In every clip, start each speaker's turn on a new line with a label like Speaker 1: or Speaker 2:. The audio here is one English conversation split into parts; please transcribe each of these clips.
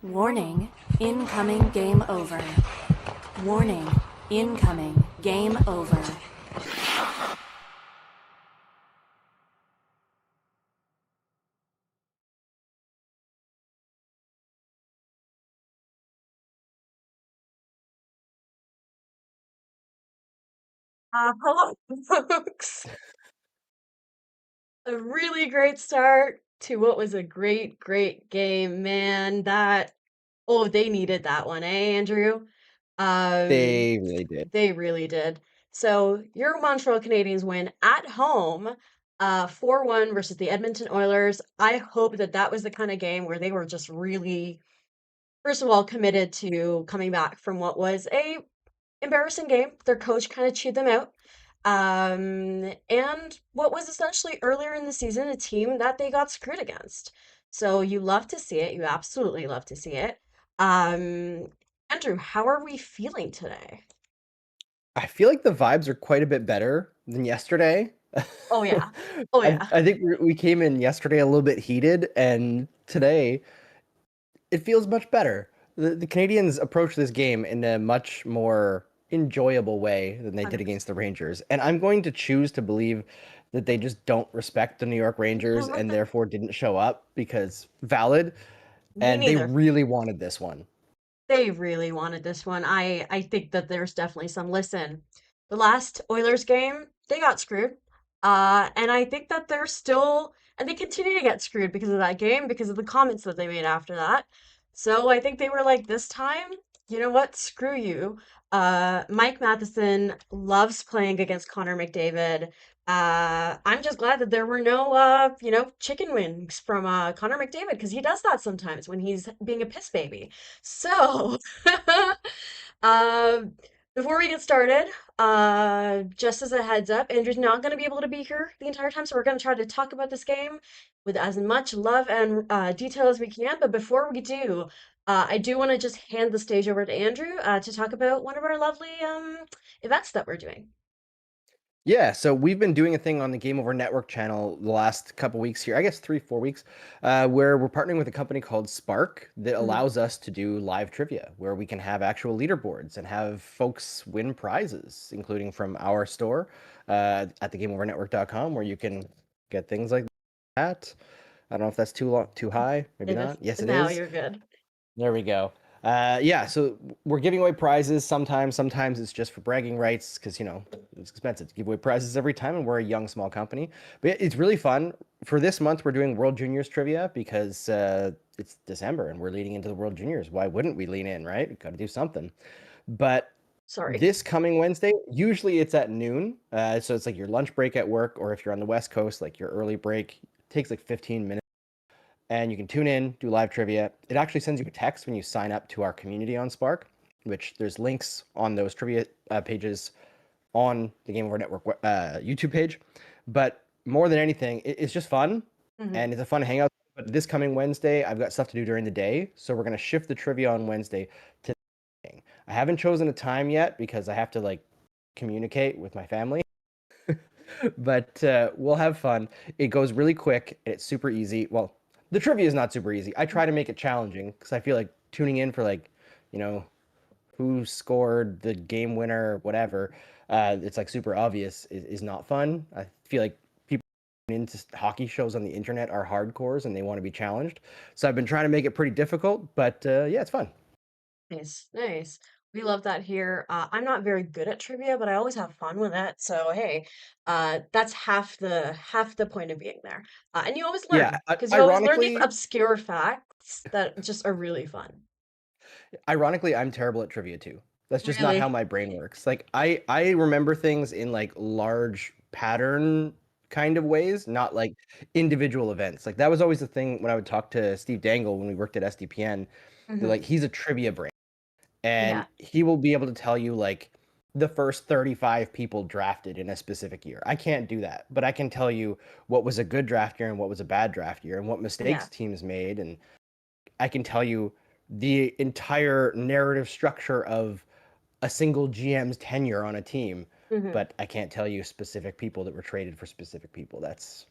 Speaker 1: Warning, incoming game over. Warning, incoming game over.
Speaker 2: Hello, folks. A really great start to what was a great game, man. They needed that one, eh, Andrew? Um,
Speaker 3: They really did.
Speaker 2: they really did. So your Montreal Canadiens win at home, 4-1 versus the Edmonton Oilers. I hope that that was the kind of game where they were just really, first of all, committed to coming back from what was a embarrassing game. Their coach kind of chewed them out. And what was essentially earlier in the season a team that they got screwed against. So you love to see it. You absolutely love to see it. Um, Andrew, how are we feeling today?
Speaker 3: I feel like the vibes are quite a bit better than yesterday.
Speaker 2: Oh yeah. Oh
Speaker 3: I,
Speaker 2: yeah.
Speaker 3: I think we came in yesterday a little bit heated, and today it feels much better. The Canadians approach this game in a much more enjoyable way than they did against the Rangers. And I'm going to choose to believe that they just don't respect the New York Rangers and
Speaker 2: 100%.
Speaker 3: therefore didn't show up because valid,
Speaker 2: Me
Speaker 3: and they
Speaker 2: neither.
Speaker 3: really wanted this one.
Speaker 2: They really wanted this one. I think that there's definitely some listen. The last Oilers game, they got screwed. And I think that they're still and they continue to get screwed because of that game, because of the comments that they made after that. So I think they were like, this time, you know what? Screw you. Mike Matheson loves playing against Connor McDavid. I'm just glad that there were no, chicken wings from Connor McDavid because he does that sometimes when he's being a piss baby. So, um, before we get started, just as a heads up, Andrew's not going to be able to be here the entire time, so we're going to try to talk about this game with as much love and detail as we can. But before we do, I do want to just hand the stage over to Andrew to talk about one of our lovely events that we're doing.
Speaker 3: Yeah, so we've been doing a thing on the Game Over Network channel the last couple weeks here, I guess 3, 4 weeks, where we're partnering with a company called Spark that
Speaker 2: Mhm.
Speaker 3: allows us to do live trivia, where we can have actual leaderboards and have folks win prizes, including from our store at thegameovernetwork.com, where you can get things like that. I don't know if that's too long, too high, maybe
Speaker 2: It is
Speaker 3: not. Yes, it
Speaker 2: now
Speaker 3: is.
Speaker 2: you're good.
Speaker 3: There we go. Yeah, so we're giving away prizes sometimes. Sometimes it's just for bragging rights because, it's expensive to give away prizes every time, and we're a young, small company. But it's really fun. For this month, we're doing World Juniors trivia because it's December and we're leading into the World Juniors. Why wouldn't we lean in, right? We've got to do something. But
Speaker 2: Sorry.
Speaker 3: this coming Wednesday, usually it's at noon. So it's like your lunch break at work, or if you're on the West Coast, like your early break, it takes like 15 minutes and you can tune in, do live trivia. It actually sends you a text when you sign up to our community on Spark, which there's links on those trivia pages on the Game Over Network YouTube page. But more than anything, it's just fun
Speaker 2: Hmm.
Speaker 3: and it's a fun hangout. But this coming Wednesday, I've got stuff to do during the day, so we're gonna shift the trivia on Wednesday to. I haven't chosen a time yet because I have to like communicate with my family. But we'll have fun. It goes really quick. It's super easy. Well, the trivia is not super easy. I try to make it challenging because I feel like tuning in for like, you know, who scored the game winner, whatever. It's like super obvious is not fun. I feel like people into hockey shows on the internet are hardcores and they want to be challenged. So I've been trying to make it pretty difficult, but yeah, it's fun.
Speaker 2: Nice, nice. We love that here. I'm not very good at trivia, but I always have fun with it. So hey, that's half the point of being there. And you always
Speaker 3: Yeah,
Speaker 2: learn because you always learn these
Speaker 3: ironically,
Speaker 2: obscure facts that just are really fun.
Speaker 3: I'm terrible at trivia too. That's just not how
Speaker 2: Really?
Speaker 3: my brain works. Like I remember things in like large pattern kind of ways, not like individual events. Like that was always the thing when I would talk to Steve Dangle when we worked at SDPN.
Speaker 2: Hmm.
Speaker 3: Like he's a trivia brain and
Speaker 2: Yeah.
Speaker 3: he will be able to tell you like the first 35 people drafted in a specific year. I can't do that, but I can tell you what was a good draft year and what was a bad draft year and what
Speaker 2: Yeah.
Speaker 3: mistakes teams made, and I can tell you the entire narrative structure of a single GM's tenure on a team,
Speaker 2: Hmm.
Speaker 3: but I can't tell you specific people that were traded for specific people. That's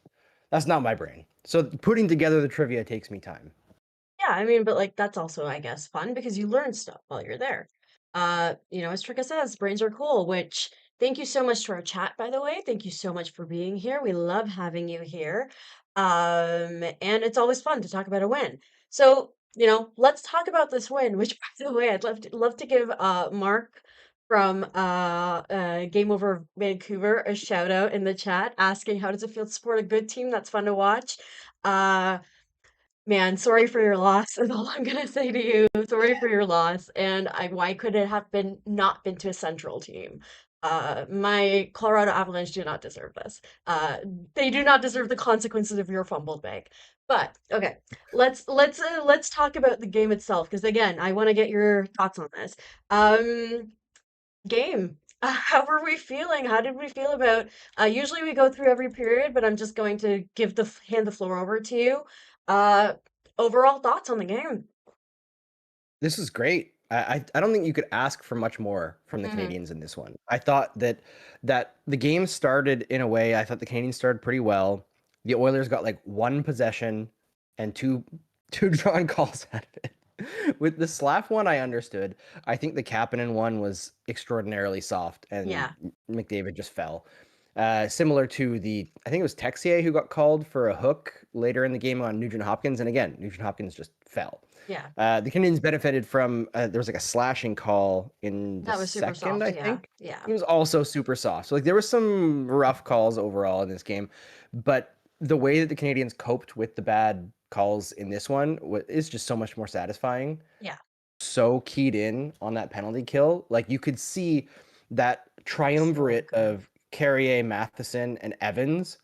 Speaker 3: not my brain. So putting together the trivia takes me time.
Speaker 2: I mean, but like that's also, I guess, fun because you learn stuff while you're there. As Trika says, brains are cool, which thank you so much to our chat, by the way. Thank you so much for being here. We love having you here. And it's always fun to talk about a win. So, let's talk about this win, which by the way, I'd love to give Mark from Game Over Vancouver a shout out in the chat, asking how does it feel to support a good team that's fun to watch. Uh Man, sorry for your loss is all I'm gonna say to you. Sorry for your loss. And why could it have been not been to a central team? My Colorado Avalanche do not deserve this. They do not deserve the consequences of your fumbled bag. But okay, let's talk about the game itself because again, I want to get your thoughts on this. Game. How were we feeling? How did we feel about? Usually we go through every period, but I'm just going to hand the floor over to you. Uh, Overall thoughts on the game?
Speaker 3: This is great. I don't think you could ask for much more from the
Speaker 2: Hmm.
Speaker 3: Canadians in this one. I thought that the game started in a way. I thought the Canadians started pretty well. The Oilers got like one possession and two drawn calls out of it. With the Slav one, I understood. I think the Kapanen one was extraordinarily soft, and
Speaker 2: Yeah,
Speaker 3: McDavid just fell. Similar to I think it was Texier who got called for a hook later in the game on Nugent Hopkins, and again, Nugent Hopkins just fell.
Speaker 2: yeah,
Speaker 3: The Canadians benefited from there was like a slashing call in the
Speaker 2: that was super
Speaker 3: second,
Speaker 2: soft.
Speaker 3: I
Speaker 2: Yeah,
Speaker 3: think.
Speaker 2: yeah,
Speaker 3: It was also super soft. So like there was some rough calls overall in this game, but the way that the Canadians coped with the bad calls in this one is just so much more satisfying.
Speaker 2: yeah.
Speaker 3: So keyed in on that penalty kill, like you could see that
Speaker 2: So
Speaker 3: triumvirate
Speaker 2: good.
Speaker 3: of Carrier, Matheson, and Evans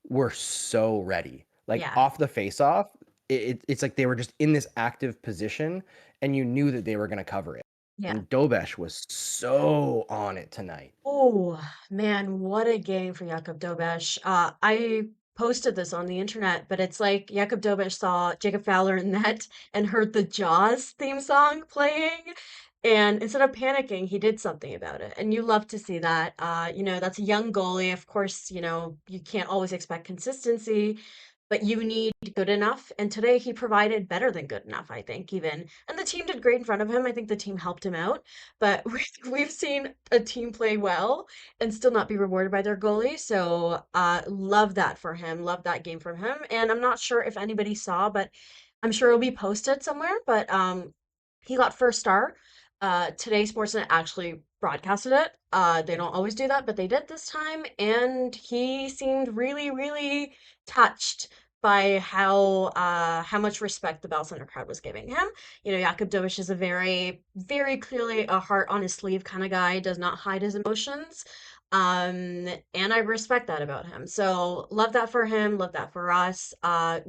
Speaker 3: were so ready. Like
Speaker 2: Yeah,
Speaker 3: off the face-off, it's like they were just in this active position, and you knew that they were going to cover it.
Speaker 2: yeah.
Speaker 3: And Dobesh was so on it tonight.
Speaker 2: Oh man, what a game for Jakub Dobeš. I posted this on the internet, but it's like Jakub Dobeš saw Jacob Fowler in net and heard the Jaws theme song playing. And instead of panicking, he did something about it. And you love to see that. That's a young goalie. Of course, you can't always expect consistency, but you need good enough. And today he provided better than good enough, I think, even. And the team did great in front of him. I think the team helped him out. But we've seen a team play well and still not be rewarded by their goalie. So love that for him. Love that game from him. And I'm not sure if anybody saw, but I'm sure it'll be posted somewhere. But he got first star. Today Sportsnet actually broadcasted it. They don't always do that, but they did this time. And he seemed really, really touched by how much respect the Bell Center crowd was giving him. Jakub Dovish is a very, very clearly a heart on his sleeve kind of guy, does not hide his emotions. And I respect that about him. So love that for him, love that for us.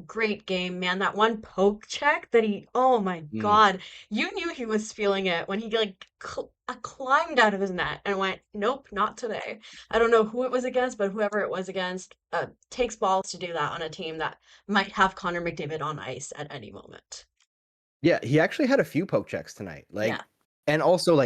Speaker 2: Great game, man. That one poke check that oh my
Speaker 3: Mm.
Speaker 2: God, you knew he was feeling it when he like climbed out of his net and went, nope, not today. I don't know who it was against, but whoever it was against takes balls to do that on a team that might have Connor McDavid on ice at any moment.
Speaker 3: Yeah, he actually had a few poke checks tonight.
Speaker 2: Yeah.
Speaker 3: And also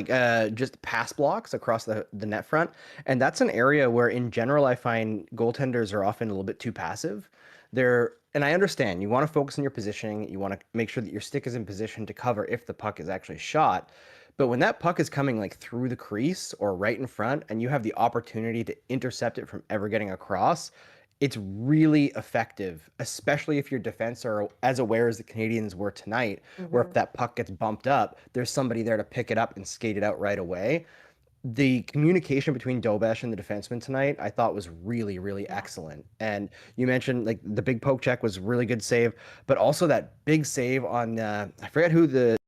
Speaker 3: just pass blocks across the net front. And that's an area where in general I find goaltenders are often a little bit too passive. And I understand you want to focus on your positioning, you want to make sure that your stick is in position to cover if the puck is actually shot. But when that puck is coming like through the crease or right in front and you have the opportunity to intercept it from ever getting across, it's really effective, especially if your defense are as aware as the Canadians were tonight, where if
Speaker 2: Hmm.
Speaker 3: that puck gets bumped up, there's somebody there to pick it up and skate it out right away. The communication between Dobesh and the defenseman tonight, I thought was really, really
Speaker 2: Yeah.
Speaker 3: excellent. And you mentioned like the big poke check was a really good save, but also that big save on I forget who the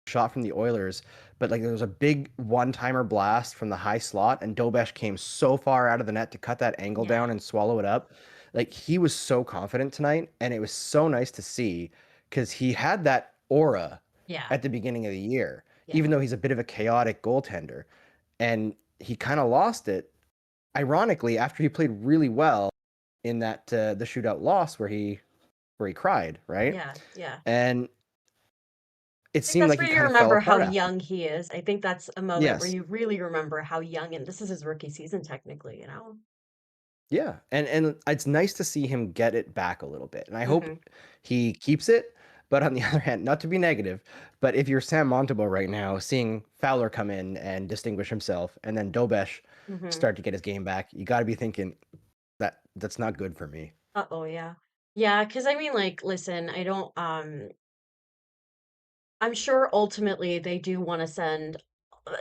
Speaker 3: shot from the Oilers, but like there was a big one-timer blast from the high slot, and Dobesh came so far out of the net to cut that angle
Speaker 2: Yeah.
Speaker 3: down and swallow it up. Like he was so confident tonight, and it was so nice to see because he had that aura
Speaker 2: Yeah.
Speaker 3: at the beginning of the year,
Speaker 2: Yeah.
Speaker 3: even though he's a bit of a chaotic goaltender, and he kind of lost it. Ironically, after he played really well in that the shootout loss where he cried, right?
Speaker 2: Yeah. Yeah.
Speaker 3: And it
Speaker 2: I think
Speaker 3: seemed
Speaker 2: that's
Speaker 3: like he
Speaker 2: where you
Speaker 3: kind of fell
Speaker 2: remember how
Speaker 3: apart after.
Speaker 2: young he is. I think that's a moment where
Speaker 3: Yes.
Speaker 2: you really remember how young, and this is his rookie season technically.
Speaker 3: Yeah, and it's nice to see him get it back a little bit, and I hope
Speaker 2: Hmm.
Speaker 3: he keeps it. But on the other hand, not to be negative, but if you're Sam Montembeault right now, seeing Fowler come in and distinguish himself, and then Dobesh
Speaker 2: Hmm.
Speaker 3: start to get his game back, you got to be thinking that's not good for me.
Speaker 2: Uh-oh, yeah. Yeah, because I mean, like, listen, I don't, I'm sure ultimately they do want to send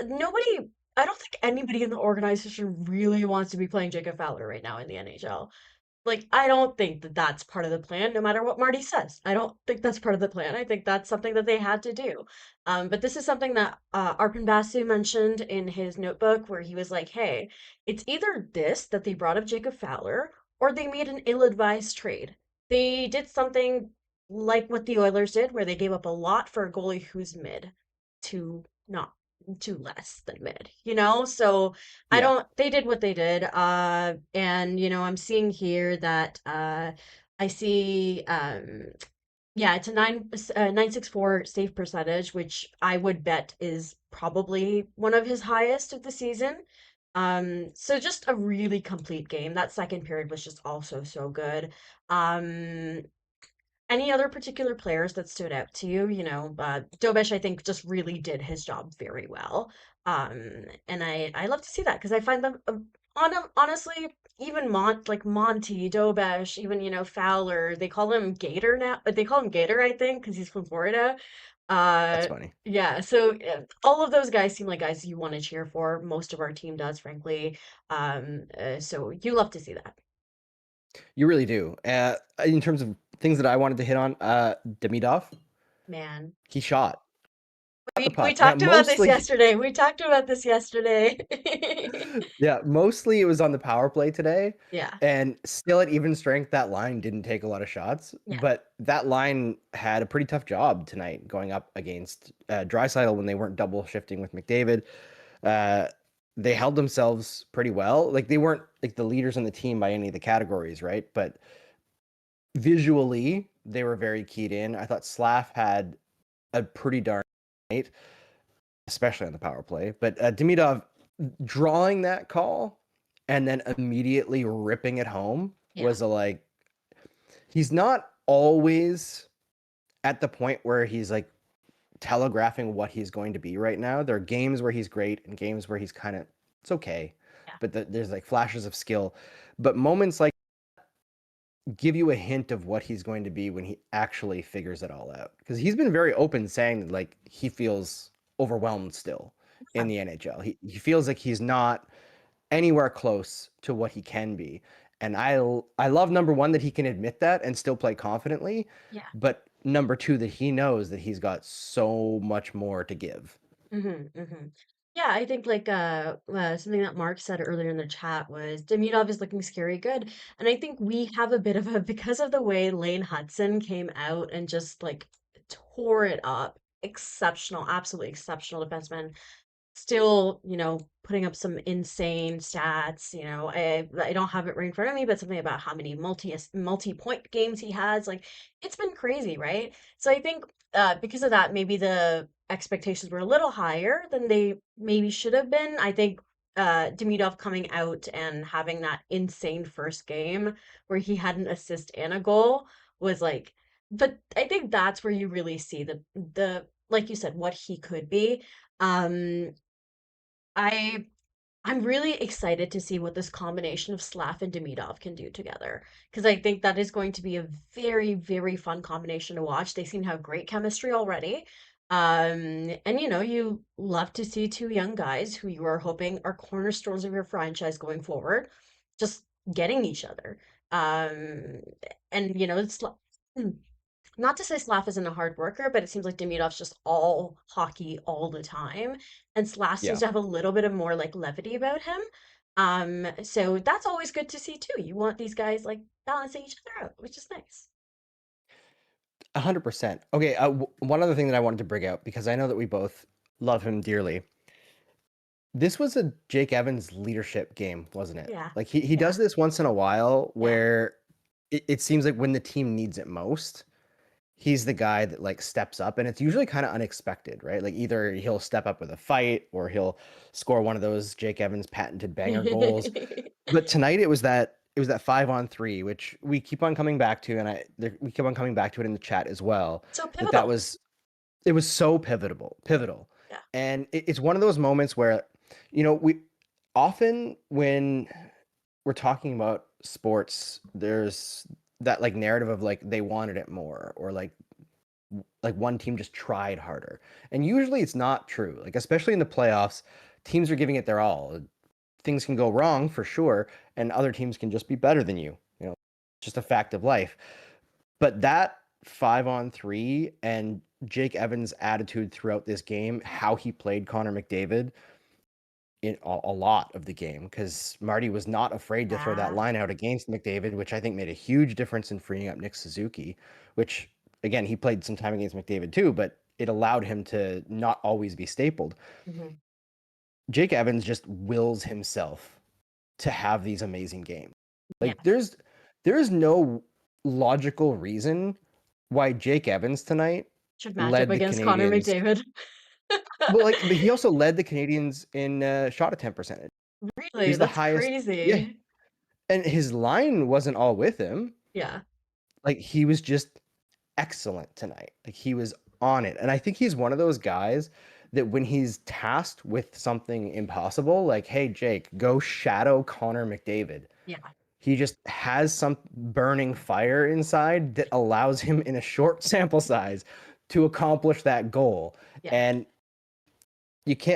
Speaker 2: nobody. I don't think anybody in the organization really wants to be playing Jacob Fowler right now in the NHL. Like, I don't think that that's part of the plan, no matter what Marty says. I don't think that's part of the plan. I think that's something that they had to do. But this is something that Arpon Basu mentioned in his notebook, where he was like, hey, it's either this that they brought up Jacob Fowler, or they made an ill-advised trade. They did something like what the Oilers did, where they gave up a lot for a goalie who's mid to not to less than mid, you know? So I
Speaker 3: Yeah,
Speaker 2: don't, they did what they did. And I'm seeing here that I see yeah, it's a 964 save percentage, which I would bet is probably one of his highest of the season. So just a really complete game. That second period was just also so good. Um, any other particular players that stood out to you? Dobish, I think, just really did his job very well. And I love to see that because I find them honestly, even Monty, Dobish, even Fowler, they call him Gator now. They call him Gator, I think, because he's from Florida.
Speaker 3: that's
Speaker 2: Uh,
Speaker 3: funny.
Speaker 2: yeah. So all of those guys seem like guys you want to cheer for. Most of our team does, frankly. So you love to see that,
Speaker 3: You really do. In terms of things that I wanted to hit on, Demidov,
Speaker 2: man.
Speaker 3: he shot the
Speaker 2: We
Speaker 3: puck. Now,
Speaker 2: talked about this
Speaker 3: mostly,
Speaker 2: yesterday. We talked about this yesterday.
Speaker 3: yeah, mostly it was on the power play today,
Speaker 2: Yeah,
Speaker 3: and still at even strength, that line didn't take a lot of shots.
Speaker 2: yeah,
Speaker 3: But that line had a pretty tough job tonight going up against Draisaitl when they weren't double shifting with McDavid. Uh, they held themselves pretty well. Like they weren't like the leaders on the team by any of the categories, right? But visually, they were very keyed in. I thought Slav had a pretty darn night, especially on the power play. But Demidov drawing that call and then immediately ripping it home
Speaker 2: yeah.
Speaker 3: was he's not always at the point where he's like telegraphing what he's going to be right now. There are games where he's great and games where he's kind of it's okay,
Speaker 2: Yeah.
Speaker 3: but there's like flashes of skill. But moments like give you a hint of what he's going to be when he actually figures it all out. Because he's been very open saying that like he feels overwhelmed still in the NHL. He feels like he's not anywhere close to what he can be. And I love number one that he can admit that and still play confidently,
Speaker 2: Yeah.
Speaker 3: but number two that he knows that he's got so much more to give.
Speaker 2: Hmm. Yeah, I think like something that Mark said earlier in the chat was Demidov is looking scary good. And I think we have a bit of a because of the way Lane Hudson came out and just like tore it up. Exceptional, absolutely exceptional defenseman. Still, putting up some insane stats. I don't have it right in front of me, but something about how many multi-point games he has. Like it's been crazy, right? So I think because of that, maybe the expectations were a little higher than they maybe should have been. I think Demidov coming out and having that insane first game where he had an assist and a goal was like, but I think that's where you really see the like you said, what he could be. Um, I I'm really excited to see what this combination of Slav and Demidov can do together because I think that is going to be a very, very fun combination to watch. They seem to have great chemistry already. And you love to see two young guys who you are hoping are cornerstones of your franchise going forward, just getting each other. Um, and it's not to say Slav isn't a hard worker, but it seems like Demidov's just all hockey all the time. And Slav seems
Speaker 3: Yeah,
Speaker 2: to have a little bit of more like levity about him. So that's always good to see too. You want these guys like balancing each other out, which is nice.
Speaker 3: 100%. Okay, one other thing that I wanted to bring out because I know that we both love him dearly. This was a Jake Evans leadership game, wasn't it?
Speaker 2: Yeah,
Speaker 3: Like he
Speaker 2: yeah,
Speaker 3: does this once in a while
Speaker 2: yeah.
Speaker 3: where it seems like when the team needs it most, he's the guy that like steps up and it's usually kind of unexpected, right? Like either he'll step up with a fight or he'll score one of those Jake Evans patented banger goals. But tonight it was it was that 5-on-3, which we keep on coming back to, and we keep on coming back to it in the chat as well.
Speaker 2: So
Speaker 3: That
Speaker 2: pivotal.
Speaker 3: was it was so pivotal,
Speaker 2: Yeah.
Speaker 3: and it's one of those moments where, we often when we're talking about sports, there's that like narrative of like they wanted it more, or like one team just tried harder. And usually it's not true. Like especially in the playoffs, teams are giving it their all. Things can go wrong for sure, and other teams can just be better than you. Just a fact of life. But that 5-on-3 and Jake Evans' attitude throughout this game, how he played Connor McDavid in a lot of the game, because Marty was not afraid to throw that
Speaker 2: Yeah.
Speaker 3: line out against McDavid, which I think made a huge difference in freeing up Nick Suzuki, which again, he played some time against McDavid too, but it allowed him to not always be stapled.
Speaker 2: Hmm.
Speaker 3: Jake Evans just wills himself to have these amazing games.
Speaker 2: Yeah.
Speaker 3: Like there's no logical reason why Jake Evans tonight
Speaker 2: Should match up
Speaker 3: led the
Speaker 2: against Connor
Speaker 3: Canadians.
Speaker 2: McDavid.
Speaker 3: Well, but he also led the Canadians in shot attempt percentage.
Speaker 2: Really?
Speaker 3: He's the
Speaker 2: That's
Speaker 3: highest. Yeah,
Speaker 2: crazy.
Speaker 3: and his line wasn't all with him.
Speaker 2: Yeah.
Speaker 3: Like he was just excellent tonight. Like he was on it. And I think he's one of those guys that when he's tasked with something impossible, like, hey, Jake, go shadow Connor McDavid,
Speaker 2: Yeah.
Speaker 3: he just has some burning fire inside that allows him in a short sample size to accomplish that goal.
Speaker 2: Yeah.
Speaker 3: And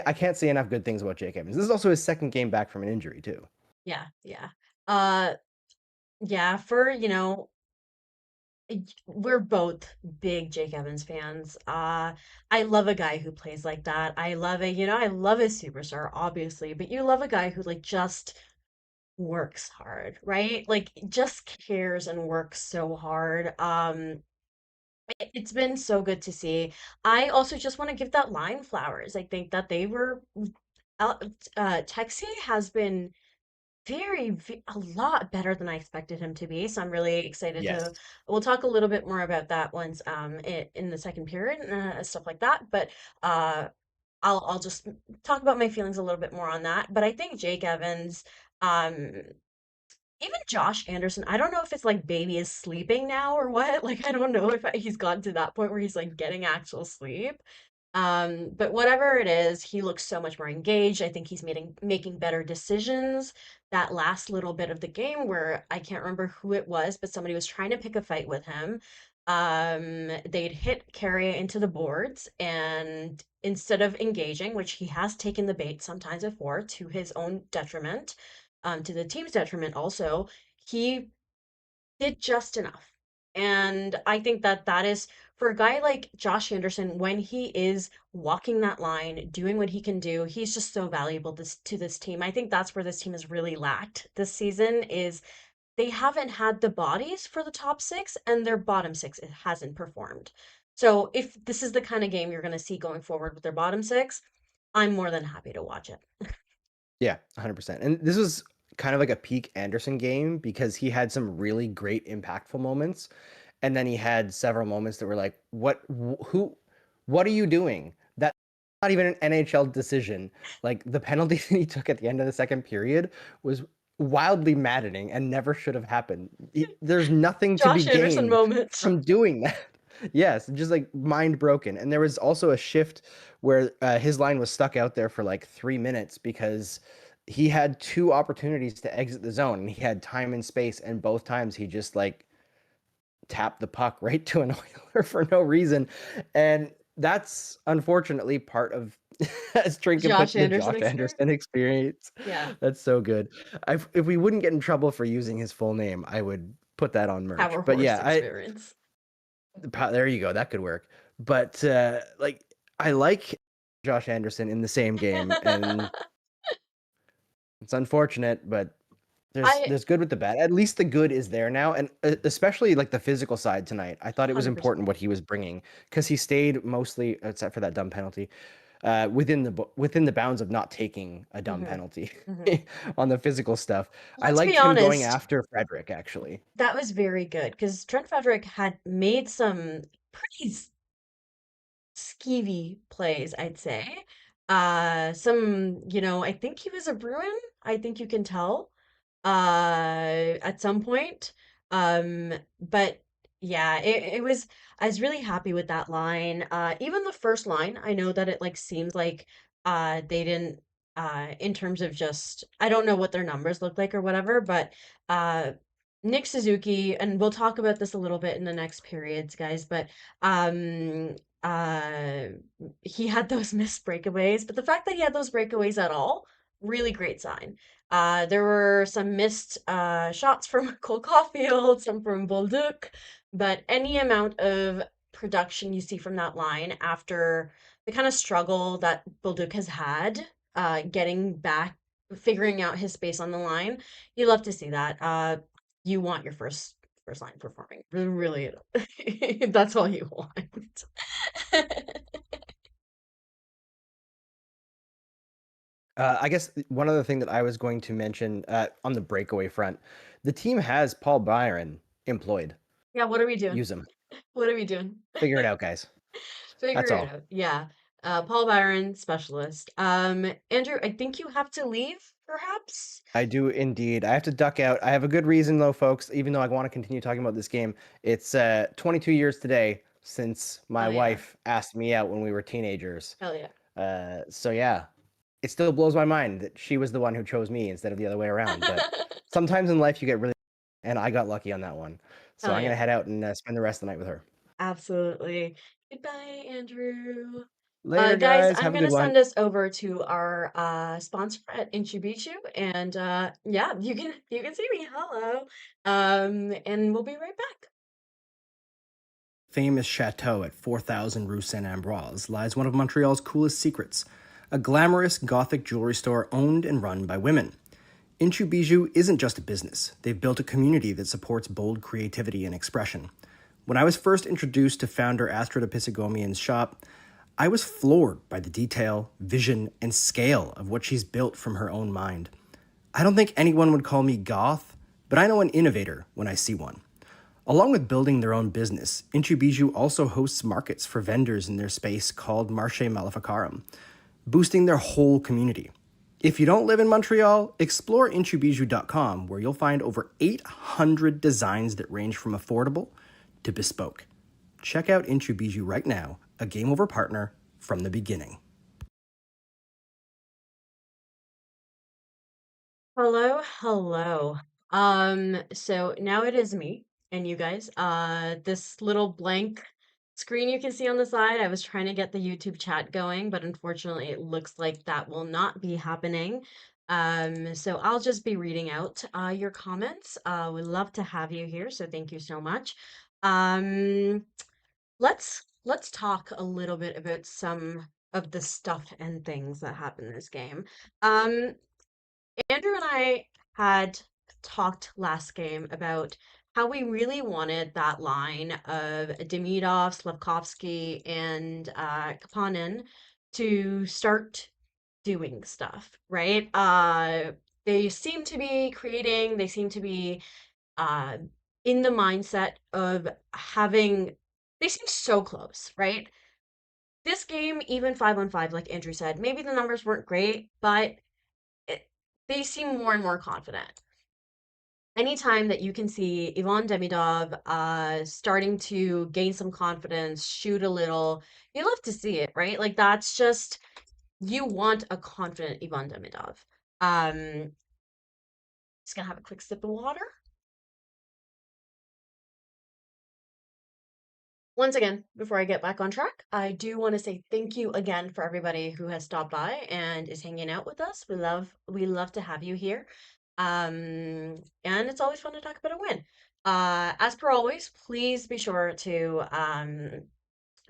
Speaker 3: I can't say enough good things about Jake Evans. This is also his second game back from an injury too.
Speaker 2: Yeah. Yeah. Uh, yeah, for, we're both big Jake Evans fans. I love a guy who plays like that. I love a superstar, obviously, but you love a guy who like just works hard, right? Like just cares and works so hard. It's been so good to see. I also just want to give that line flowers. I think that they were Texie has been a lot better than I expected him to be. So I'm really excited to.
Speaker 3: Yes.
Speaker 2: We'll talk a little bit more about that once in the second period stuff like that. But uh, I'll just talk about my feelings a little bit more on that. But I think Jake Evans, um, even Josh Anderson, I don't know if it's like baby is sleeping now or what. Like I don't know if he's gotten to that point where he's like getting actual sleep. But whatever it is, he looks so much more engaged. I think he's making better decisions. That last little bit of the game where I can't remember who it was, but somebody was trying to pick a fight with him. They'd hit Carrier into the boards, and instead of engaging, which he has taken the bait sometimes before to his own detriment, to the team's detriment also, he did just enough. And I think that that is for a guy like Josh Anderson, when he is walking that line, doing what he can do, he's just so valuable to this team. I think that's where this team has really lacked this season is they haven't had the bodies for the top six, and their bottom six it hasn't performed. So if this is the kind of game you're going to see going forward with their bottom six, I'm more than happy to watch it.
Speaker 3: Yeah, 100%. And this was kind of like a peak Anderson game because he had some really great impactful moments, and then he had several moments that were like, what are you doing? That's not even an NHL decision. Like the penalty that he took at the end of the second period was wildly maddening and never should have happened. There's nothing to be
Speaker 2: Josh Anderson
Speaker 3: gained
Speaker 2: moment.
Speaker 3: from doing that. Yes, just like mind broken. And there was also a shift where his line was stuck out there for like 3 minutes because he had two opportunities to exit the zone and he had time and space, and both times he just like tapped the puck right to an Oiler for no reason. And that's unfortunately part of, as Trink can put,
Speaker 2: Josh
Speaker 3: the
Speaker 2: Anderson
Speaker 3: Josh
Speaker 2: experience.
Speaker 3: Anderson experience.
Speaker 2: Yeah.
Speaker 3: That's so good. If we wouldn't get in trouble for using his full name, I would put that on merch.
Speaker 2: Our
Speaker 3: But
Speaker 2: horse
Speaker 3: yeah,
Speaker 2: experience.
Speaker 3: there you go. That could work. But like I like Josh Anderson in the same game, and it's unfortunate, but
Speaker 2: I
Speaker 3: there's good with the bad. At least the good is there now, and especially like the physical side tonight. I thought it was
Speaker 2: 100%.
Speaker 3: important what he was bringing because he stayed mostly, except for that dumb penalty, within the bounds of not taking a dumb
Speaker 2: Hmm.
Speaker 3: penalty
Speaker 2: Hmm.
Speaker 3: on the physical stuff. I
Speaker 2: Let's be
Speaker 3: liked him going
Speaker 2: honest,
Speaker 3: after Frederick actually.
Speaker 2: that was very good because Trent Frederick had made some pretty skeevy plays, I'd say. I think he was a Bruin. I think you can tell. at some point. But yeah, it was, I was really happy with that line. Even the first line, I know that it like seems like they didn't in terms of just, I don't know what their numbers look like or whatever, but uh Nick Suzuki, and we'll talk about this a little bit in the next periods, guys, but um uh he had those missed breakaways, but the fact that he had those breakaways at all, really great sign. There were some missed shots from Cole Caulfield, some from Bolduc, but any amount of production you see from that line after the kind of struggle that Bolduc has had, getting back, figuring out his space on the line, you love to see that. You want your first line performing. Really, that's all you want.
Speaker 3: I guess one other thing that I was going to mention on the breakaway front, the team has Paul Byron employed.
Speaker 2: Yeah, what are we doing?
Speaker 3: Use him.
Speaker 2: What are we doing?
Speaker 3: Figure it out, guys.
Speaker 2: Figure
Speaker 3: That's
Speaker 2: it
Speaker 3: all.
Speaker 2: out. Yeah. Paul Byron, specialist. Andrew, I think you have to leave, perhaps?
Speaker 3: I do indeed. I have to duck out. I have a good reason though, folks. Even though I want to continue talking about this game, it's 22 years today since my
Speaker 2: Hell yeah.
Speaker 3: wife asked me out when we were teenagers.
Speaker 2: Hell yeah.
Speaker 3: So yeah, it still blows my mind that she was the one who chose me instead of the other way around. But sometimes in life you get really, and I got lucky on that one. So
Speaker 2: Hell
Speaker 3: I'm gonna
Speaker 2: yeah.
Speaker 3: head out and spend the rest of the night with her.
Speaker 2: Absolutely. Goodbye, Andrew.
Speaker 3: Later,
Speaker 2: Guys,
Speaker 3: guys.
Speaker 2: I'm
Speaker 3: Have a
Speaker 2: gonna
Speaker 3: good one.
Speaker 2: send us over to our sponsor at Inchubichu, and yeah, you can see me. Hello. And we'll be right back.
Speaker 3: Famous chateau at 4000 Rue Saint Ambroise lies one of Montreal's coolest secrets, a glamorous Gothic jewelry store owned and run by women. Inchu Bijou isn't just a business. They've built a community that supports bold creativity and expression. When I was first introduced to founder Astrid Episegomian's shop, I was floored by the detail, vision, and scale of what she's built from her own mind. I don't think anyone would call me goth, but I know an innovator when I see one. Along with building their own business, Inchu Bijou also hosts markets for vendors in their space called Marché Maleficarum, boosting their whole community. If you don't live in Montreal, explore inchubijou.com, where you'll find over 800 designs that range from affordable to bespoke. Check out Inchu Bijou right now, a Game Over partner from the beginning.
Speaker 2: Hello, hello. So now it is me and you guys. This little blank screen you can see on the side, I was trying to get the YouTube chat going, but unfortunately it looks like that will not be happening. So I'll just be reading out your comments. We'd love to have you here, so thank you so much. Um, let's talk a little bit about some of the stuff and things that happen in this game. Um, Andrew and I had talked last game about how we really wanted that line of Demidov, Slavkovsky, and Kapanen to start doing stuff, right? They seem to be creating, they seem to be uh, in the mindset of having, they seem so close, right? This game, even 5-on-5, like Andrew said, maybe the numbers weren't great, but it, they seem more and more confident. Anytime that you can see Ivan Demidov starting to gain some confidence, shoot a little, you love to see it, right? Like that's just, you want a confident Ivan Demidov. Just gonna have a quick sip of water. Once again, before I get back on track, I do want to say thank you again for everybody who has stopped by and is hanging out with us. We love to have you here. And it's always fun to talk about a win. As per always, please be sure to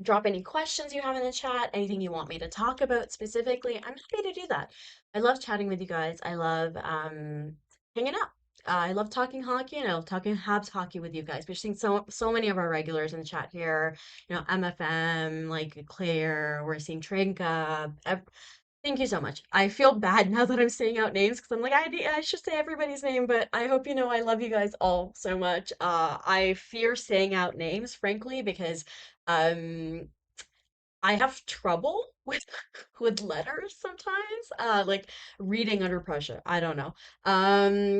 Speaker 2: drop any questions you have in the chat, anything you want me to talk about specifically. I'm happy to do that. I love chatting with you guys. I love hanging out. I love talking hockey and I love talking Habs hockey with you guys. We're seeing so many of our regulars in the chat here. You know, MFM, like Claire, we're seeing Trinka. Thank you so much. I feel bad now that I'm saying out names because I'm like, I should say everybody's name, but I hope you know I love you guys all so much. I fear saying out names, frankly, because um I have trouble with with letters sometimes. Like reading under pressure. I don't know.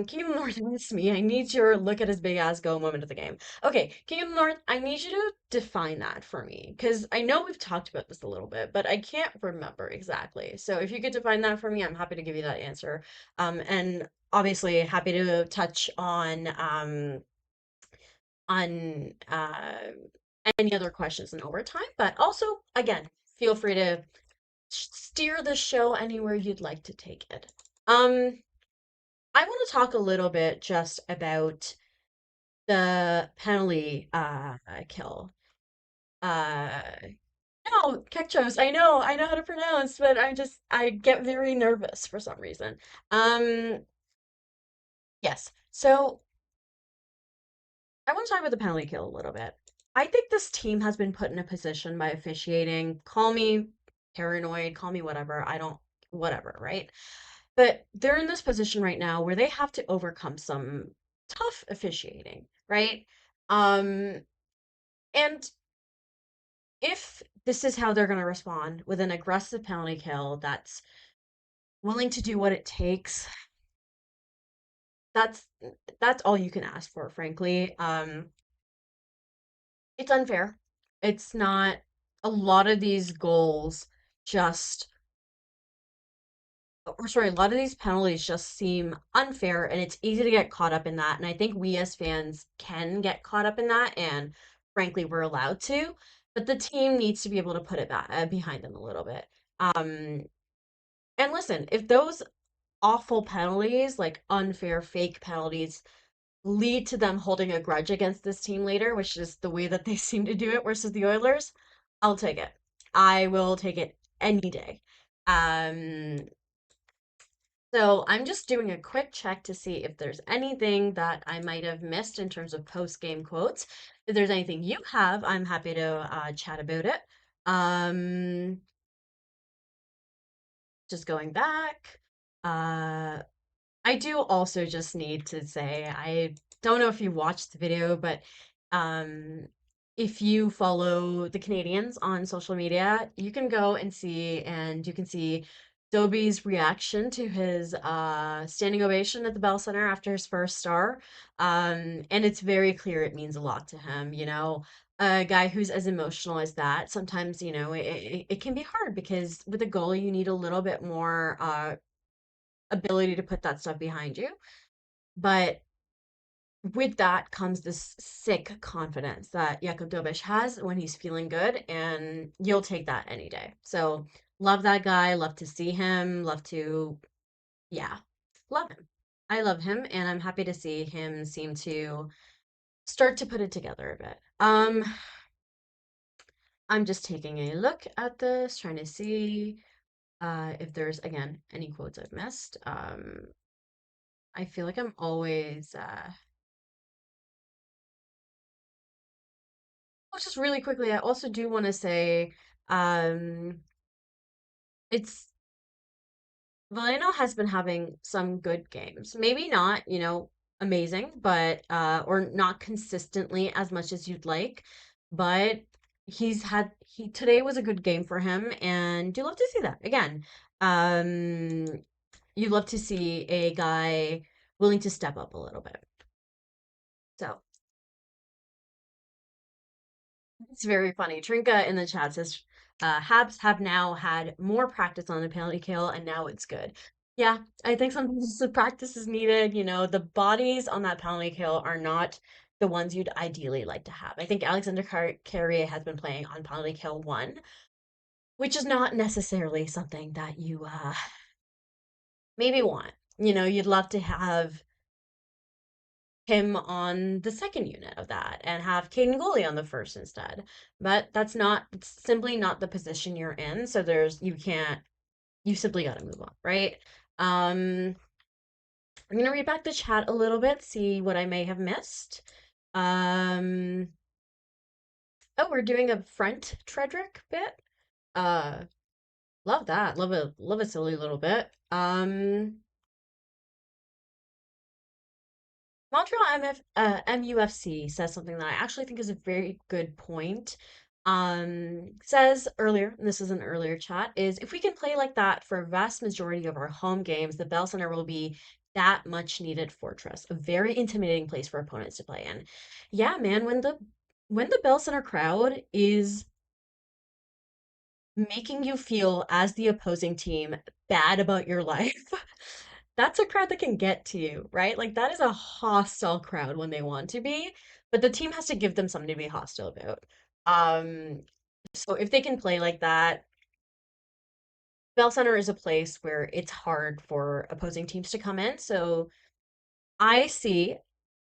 Speaker 2: Kingdom North miss me. I need your look at his big ass go moment of the game. Okay, Kingdom North, I need you to define that for me. Because I know we've talked about this a little bit, but I can't remember exactly. So if you could define that for me, I'm happy to give you that answer. And obviously happy to touch on any other questions in overtime. But also, again, feel free to steer the show anywhere you'd like to take it. I want to talk a little bit just about the penalty kill. Uh, no, Kekchos, I know how to pronounce, but I get very nervous for some reason. Yes. So I want to talk about the penalty kill a little bit. I think this team has been put in a position by officiating. Call me paranoid, call me whatever. I don't, whatever, right? But they're in this position right now where they have to overcome some tough officiating, right? Um, and if this is how they're going to respond with an aggressive penalty kill that's willing to do what it takes, that's that's all you can ask for, frankly. It's unfair. It's not a lot of these goals just or sorry, a lot of these penalties just seem unfair and it's easy to get caught up in that. And I think we as fans can get caught up in that and frankly we're allowed to, but the team needs to be able to put it back behind them a little bit. Um and listen, if those awful penalties, like unfair fake penalties lead to them holding a grudge against this team later, which is the way that they seem to do it versus the Oilers, I'll take it. I will take it any day. Um, so I'm just doing a quick check to see if there's anything that I might have missed in terms of post-game quotes. If there's anything you have, I'm happy to chat about it. Um, just going back. Uh, I do also just need to say, I don't know if you watched the video, but um, if you follow the Canadians on social media, you can go and see, and you can see Dobie's reaction to his standing ovation at the Bell Center after his first star. And it's very clear it means a lot to him, you know. A guy who's as emotional as that, sometimes, you know, it can be hard because with a goal, you need a little bit more ability to put that stuff behind you. But with that comes this sick confidence that Jakub Dobish has when he's feeling good, and you'll take that any day. So love that guy, love to see him, love to, yeah, love him. I love him, and I'm happy to see him seem to start to put it together a bit. I'm just taking a look at this, trying to see if there's again any quotes I've missed. I feel like I'm always oh, just really quickly, I also do want to say, um, it's Valeno has been having some good games. Maybe not, you know, amazing, but or not consistently as much as you'd like, but he today was a good game for him, and do love to see that again. Um, you love to see a guy willing to step up a little bit. So it's very funny. Trinka in the chat says, Habs have now had more practice on the penalty kill and now it's good. Yeah, I think sometimes the practice is needed. You know, the bodies on that penalty kill are not the ones you'd ideally like to have. I think Alexander Carrier has been playing on penalty kill one, which is not necessarily something that you maybe want. You know, you'd love to have him on the second unit of that and have Caden Gooley on the first instead. But that's not it's simply not the position you're in. So you simply gotta move on, right? I'm gonna read back the chat a little bit, see what I may have missed. Um oh, we're doing a front Tredrick bit. Uh love that. Love a silly little bit. Montreal MFC says something that I actually think is a very good point. Says earlier, and this is an earlier chat, is if we can play like that for a vast majority of our home games, the Bell Center will be that much needed fortress, a very intimidating place for opponents to play in. Yeah, man, when the Bell Center crowd is making you feel as the opposing team bad about your life, that's a crowd that can get to you, right? Like that is a hostile crowd when they want to be, but the team has to give them something to be hostile about. Um, so if they can play like that, Bell Center is a place where it's hard for opposing teams to come in. So I see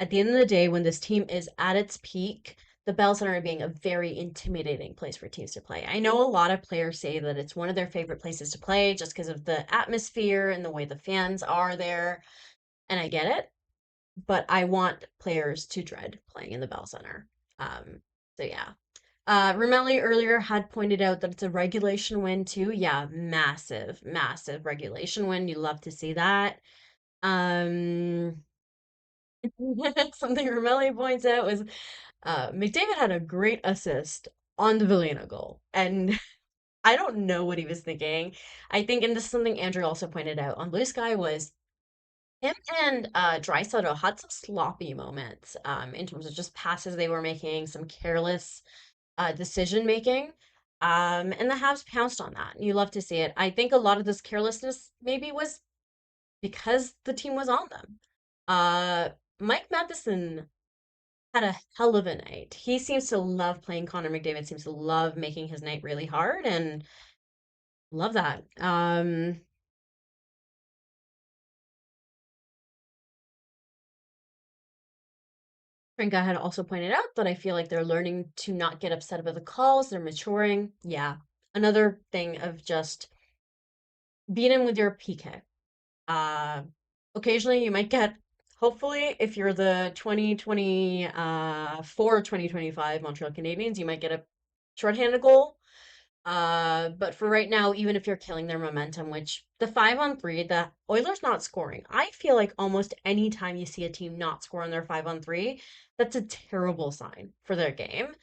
Speaker 2: at the end of the day, when this team is at its peak, the Bell Center being a very intimidating place for teams to play. I know a lot of players say that it's one of their favorite places to play just because of the atmosphere and the way the fans are there. And I get it, but I want players to dread playing in the Bell Center. So yeah. Romelli earlier had pointed out that it's a regulation win too. Yeah, massive, massive regulation win. You love to see that. Um, something Romelli points out was McDavid had a great assist on the Villena goal. And I don't know what he was thinking. I think, and this is something Andrew also pointed out on Blue Sky, was him and Draisaitl had some sloppy moments in terms of just passes they were making, some careless decision making. And the Habs pounced on that. You love to see it. I think a lot of this carelessness maybe was because the team was on them. Mike Matheson had a hell of a night. He seems to love playing Connor McDavid, seems to love making his night really hard and love that. Trinka had also pointed out that I feel like they're learning to not get upset about the calls. They're maturing. Yeah. Another thing of just being in with your PK. Uh, Occasionally you might get, hopefully, if you're the 2024 2025 Montreal Canadiens, you might get a shorthanded goal. But for right now, even if you're killing their momentum, which the 5-on-3, the Oilers not scoring, I feel like almost any time you see a team not score on their 5-on-3, that's a terrible sign for their game.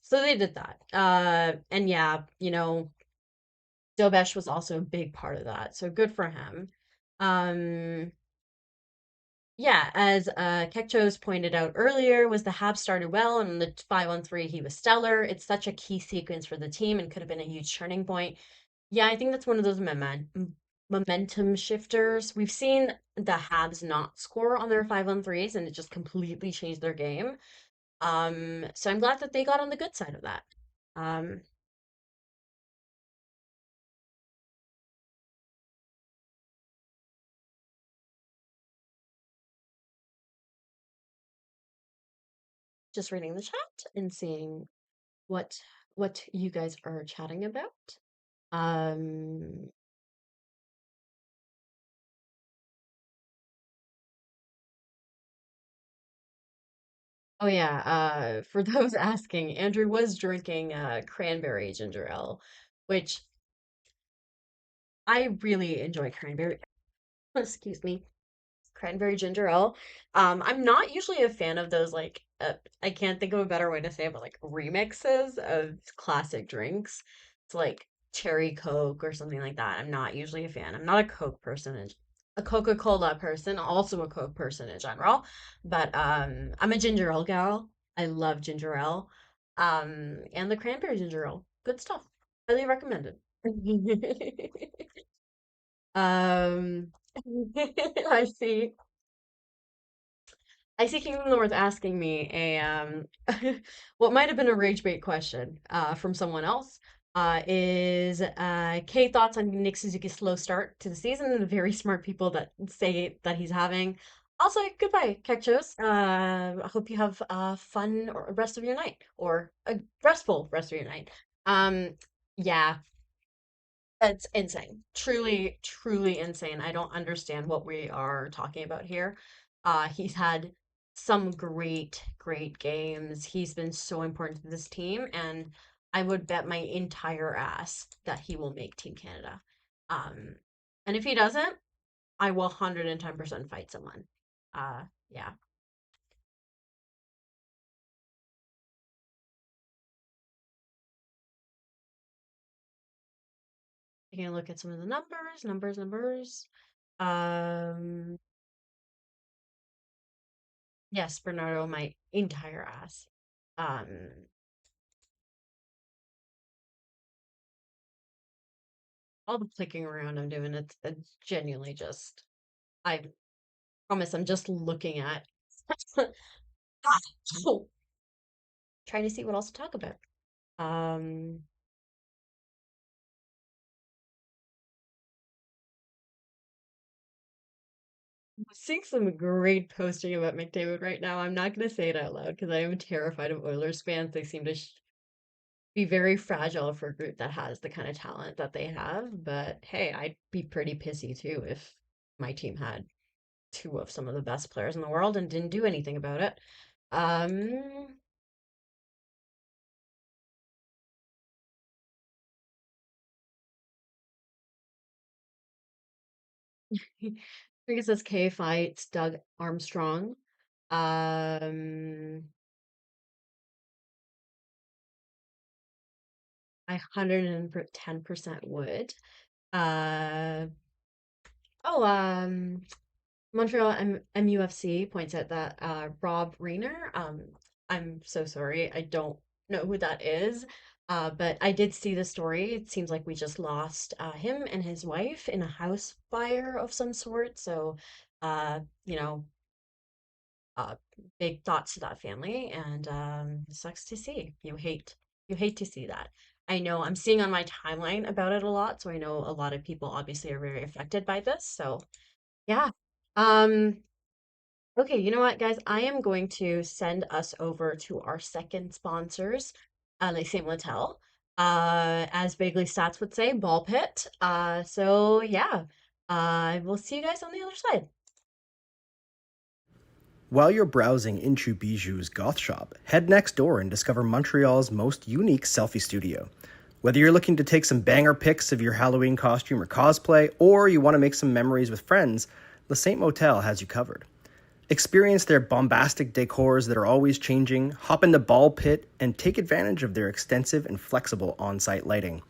Speaker 2: So they did that. And yeah, Dobesh was also a big part of that. So good for him. Um, yeah, as Kekchos pointed out earlier, was the Habs started well, and the 5-on-3 he was stellar. It's such a key sequence for the team and could have been a huge turning point. Yeah, I think that's one of those momentum shifters. We've seen the Habs not score on their 5-on-3s, and it just completely changed their game. So I'm glad that they got on the good side of that. Um, just reading the chat and seeing what what you guys are chatting about. Um, oh yeah, for those asking, Andrew was drinking cranberry ginger ale, which I really enjoy cranberry. Excuse me. Cranberry ginger ale. I'm not usually a fan of those I can't think of a better way to say it, but like remixes of classic drinks. It's like cherry Coke or something like that. I'm not usually a fan. I'm not a Coke person, a Coca-Cola person, also a Coke person in general. But I'm a ginger ale gal. I love ginger ale. And the cranberry ginger ale. Good stuff. Highly recommended. Um, I see. I see Kingdom North asking me a what might have been a rage bait question from someone else is K thoughts on Nick Suzuki's slow start to the season and the very smart people that say that he's having. Also, goodbye, Kekchos. I hope you have a fun rest of your night or a restful rest of your night. Um, yeah, it's insane. Truly, truly insane. I don't understand what we are talking about here. He's had some great, great games. He's been so important to this team, and I would bet my entire ass that he will make Team Canada. Um, and if he doesn't, I will 110% fight someone. Yeah. taking a look at some of the numbers. Um, yes, Bernardo, my entire ass. Um, all the clicking around I'm doing, it's genuinely just, I promise I'm just looking at, trying to see what else to talk about. Um, Seeing some great posting about McDavid right now. I'm not going to say it out loud because I am terrified of Oilers fans. They seem to be very fragile for a group that has the kind of talent that they have. But hey, I'd be pretty pissy too if my team had two of some of the best players in the world and didn't do anything about it. Um, I think it says K fights Doug Armstrong. Um, I 110% would. Uh, oh, Montreal MUFC points out that Rob Reiner, I'm so sorry, I don't know who that is, but I did see the story. It seems like we just lost him and his wife in a house fire of some sort. So, uh, you know, uh, big thoughts to that family, and sucks to see. You hate to see that. I know I'm seeing on my timeline about it a lot, so I know a lot of people obviously are very affected by this. So, yeah. Um, Okay, you know what, guys? I am going to send us over to our second sponsors, Les Same Motel. As Bagley Stats would say, ball pit. So yeah, we'll see you guys on the other side.
Speaker 3: While you're browsing into Bijou's goth shop, head next door and discover Montreal's most unique selfie studio. Whether you're looking to take some banger pics of your Halloween costume or cosplay, or you want to make some memories with friends, Le Saint Motel has you covered. Experience their bombastic decors that are always changing, hop in the ball pit, and take advantage of their extensive and flexible on-site lighting.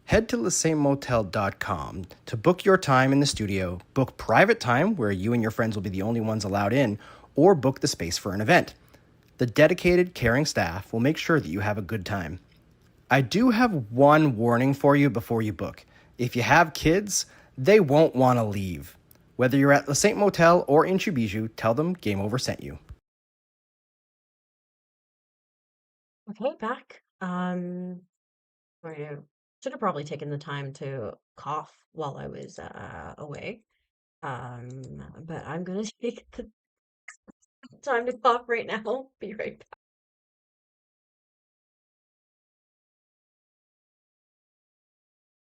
Speaker 3: Head to lesaintmotel.com to book your time in the studio, book private time where you and your friends will be the only ones allowed in, or book the space for an event. The dedicated, caring staff will make sure that you have a good time. I do have one warning for you before you book. If you have kids, they won't want to leave. Whether you're at Le Saint Motel or in Bijou, tell them Game Over sent you.
Speaker 2: Okay, back. I should have probably taken the time to cough while I was away. But I'm gonna take the time to cough right now. Be right back.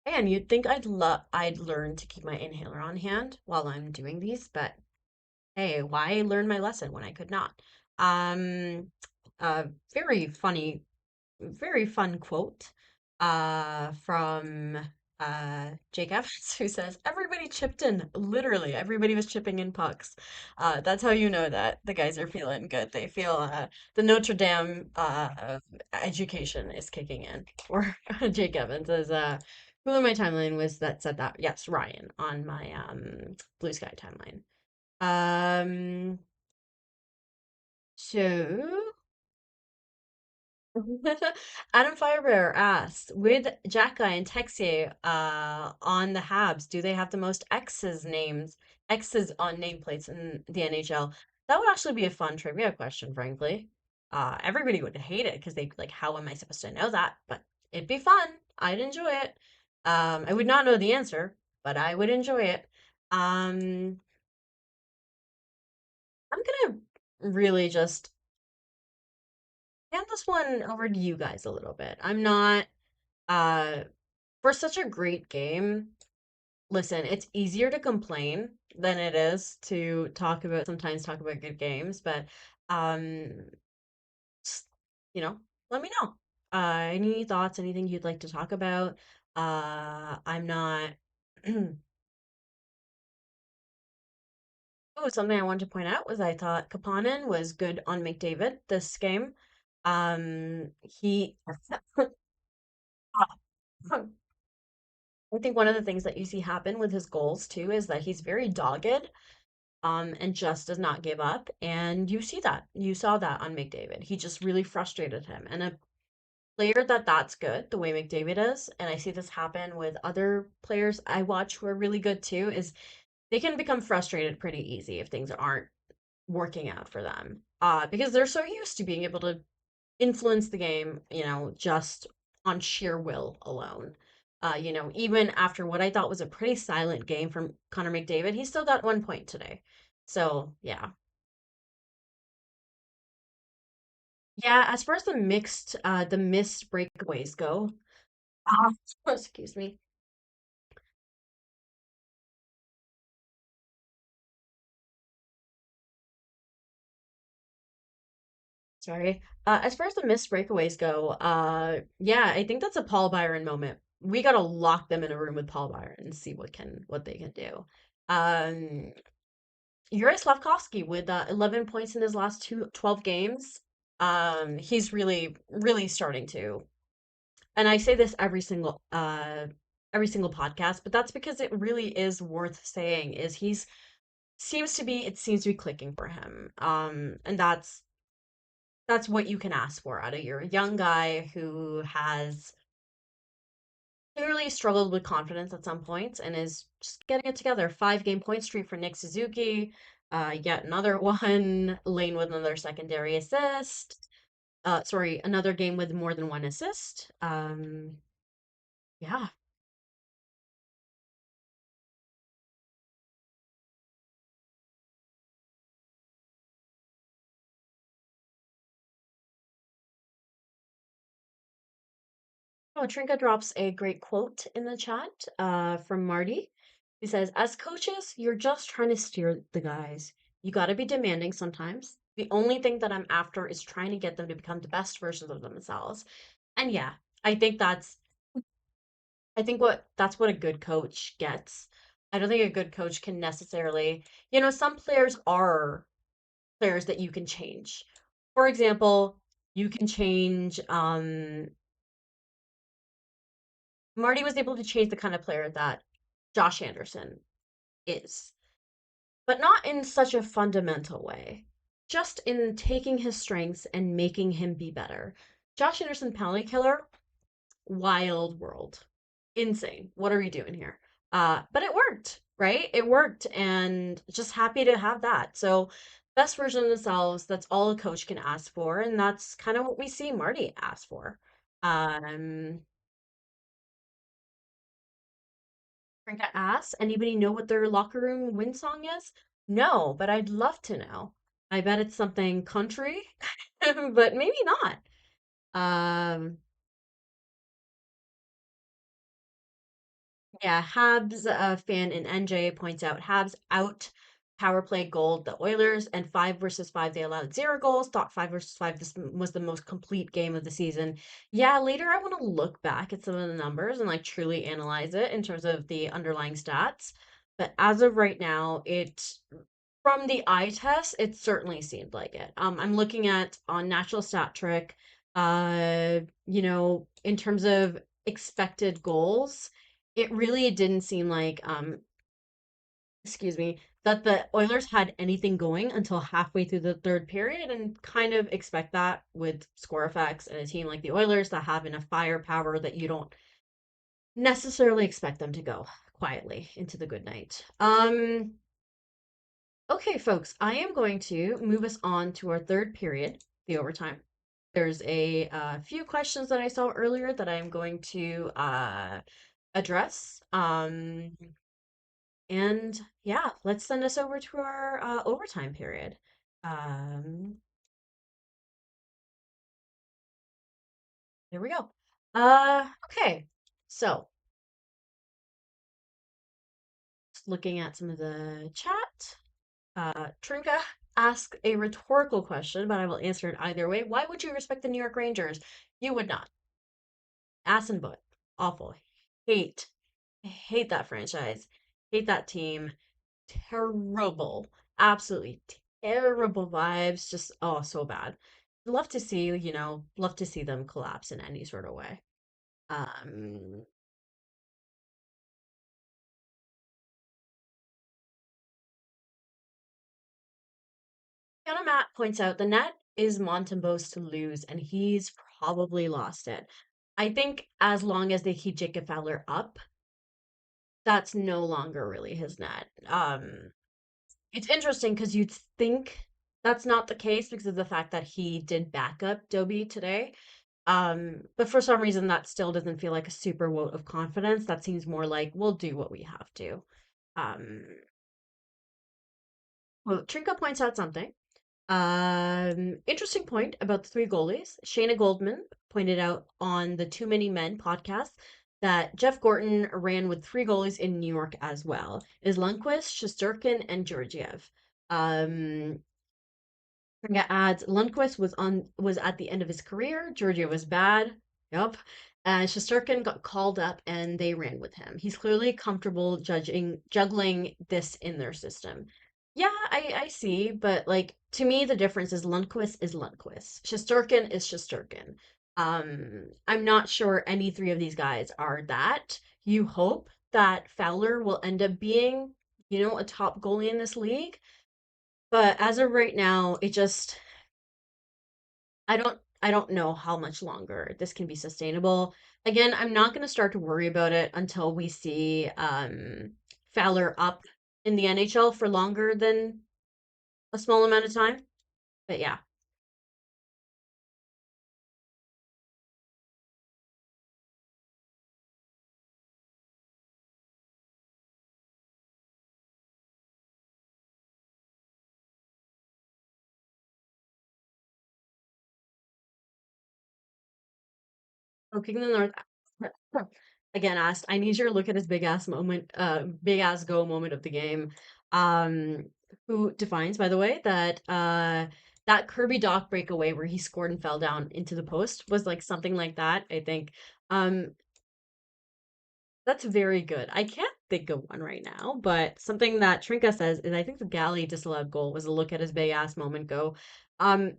Speaker 2: And you'd think I'd learn to keep my inhaler on hand while I'm doing these, but hey, why learn my lesson when I could not? Um, very funny, very fun quote from Jake Evans, who says, "Everybody chipped in. Literally, everybody was chipping in pucks." That's how you know that the guys are feeling good. They feel the Notre Dame education is kicking in. Or Jake Evans is who in my timeline was that said that? Yes, Ryan on my Blue Sky timeline. Um, so Adam Firebear asks, with Jacka and Texier on the Habs, do they have the most X's on nameplates in the NHL? That would actually be a fun trivia question, frankly. Everybody would hate it because they'd be like, how am I supposed to know that? But it'd be fun. I'd enjoy it. I would not know the answer, but I would enjoy it. Um, I'm gonna really just hand this one over to you guys a little bit. I'm not uh for such a great game. Listen, it's easier to complain than it is to sometimes talk about good games, but um just, you know, let me know. Any thoughts, anything you'd like to talk about? I'm not Oh, something I wanted to point out was I thought Kapanen was good on McDavid this game. He I think one of the things that you see happen with his goals too is that he's very dogged, and just does not give up. And you see that. You saw that on McDavid. He just really frustrated him. And a player that's good, the way McDavid is, and I see this happen with other players I watch who are really good too, is they can become frustrated pretty easy if things aren't working out for them. Because they're so used to being able to influence the game, just on sheer will alone. Even after what I thought was a pretty silent game from Connor McDavid, he still got 1 point today. So, yeah. Yeah, as far as the missed breakaways go, ah, excuse me. Sorry. As far as the missed breakaways go, yeah, I think that's a Paul Byron moment. We gotta lock them in a room with Paul Byron and see what they can do. Um, Yuri Slafkovsky with 11 points in his last 12 games. He's really, really starting to, and I say this every single podcast, but that's because it really is worth saying, is it seems to be clicking for him. And that's what you can ask for out of your young guy who has clearly struggled with confidence at some points and is just getting it together. 5 game point streak for Nick Suzuki. Yet another one. Lane with another secondary assist. Sorry, another game with more than one assist. Yeah. Oh, Trinka drops a great quote in the chat from Marty. He says, as coaches, you're just trying to steer the guys. You got to be demanding sometimes. The only thing that I'm after is trying to get them to become the best versions of themselves. And yeah, I think that's what a good coach gets. I don't think a good coach can necessarily, some players are players that you can change. For example, you can change Marty was able to change the kind of player that Josh Anderson is, but not in such a fundamental way, just in taking his strengths and making him be better. Josh Anderson, penalty killer, wild world. Insane. What are we doing here? But it worked, right? It worked, and just happy to have that. So, best version of themselves, that's all a coach can ask for, and that's kind of what we see Marty ask for. Um, Frank asks, anybody know what their locker room win song is? No, but I'd love to know. I bet it's something country, but maybe not. Um, Yeah, Habs fan in NJ points out Habs out power play gold the Oilers, and 5 versus 5 they allowed 0 goals. Thought 5 versus 5 this was the most complete game of the season. Yeah, later I want to look back at some of the numbers and like truly analyze it in terms of the underlying stats. But as of right now, it from the eye test, it certainly seemed like it. I'm looking at on Natural Stat Trick, in terms of expected goals, it really didn't seem like, excuse me, that the Oilers had anything going until halfway through the third period, and kind of expect that with score effects and a team like the Oilers that have enough firepower that you don't necessarily expect them to go quietly into the good night. Okay, folks, I am going to move us on to our third period, the overtime. There's a few questions that I saw earlier that I'm going to address. And yeah, let's send us over to our overtime period. Um, there we go. Okay, so just looking at some of the chat. Trinka asked a rhetorical question, but I will answer it either way. Why would you respect the New York Rangers? You would not. Ass and butt. Awful. Hate. Hate that franchise. Hate that team. Terrible. Absolutely terrible vibes. Just, oh, so bad. Love to see them collapse in any sort of way. Um, Hannah Matt points out the net is Montembeau's to lose, and he's probably lost it. I think as long as they keep Jacob Fowler up, that's no longer really his net. It's interesting because you'd think that's not the case because of the fact that he did back up Dobie today. But for some reason, that still doesn't feel like a super vote of confidence. That seems more like we'll do what we have to. Um, well, Trinka points out something. Interesting point about the three goalies. Shayna Goldman pointed out on the Too Many Men podcast that Jeff Gorton ran with three goalies in New York as well. Is Lundqvist, Shesterkin, and Georgiev. Um, Tringa adds Lundqvist was at the end of his career. Georgiev was bad. Yup. And Shesterkin got called up and they ran with him. He's clearly comfortable juggling this in their system. Yeah, I see, but like to me the difference is Lundqvist is Lundqvist. Shesterkin is Shesterkin. I'm not sure any three of these guys are that. You hope that Fowler will end up being, a top goalie in this league, but as of right now, it just I don't know how much longer this can be sustainable. Again, I'm not going to start to worry about it until we see Fowler up in the NHL for longer than a small amount of time. But yeah, poking the North again asked, I need you to look at his big ass go moment of the game. Um, who defines, by the way, that that Kirby Doc breakaway where he scored and fell down into the post was like something like that, I think. Um, That's very good. I can't think of one right now, but something that Trinka says is I think the Galley disallowed goal was a look at his big ass moment go. Um,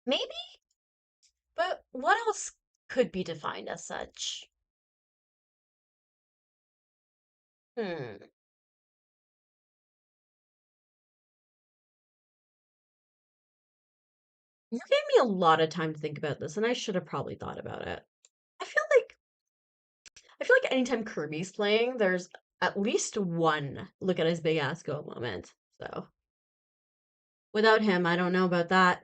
Speaker 2: Maybe, but what else could be defined as such? Hmm. You gave me a lot of time to think about this, and I should have probably thought about it. I feel like I feel like anytime Kirby's playing, there's at least one look at his big ass go moment. So without him, I don't know about that.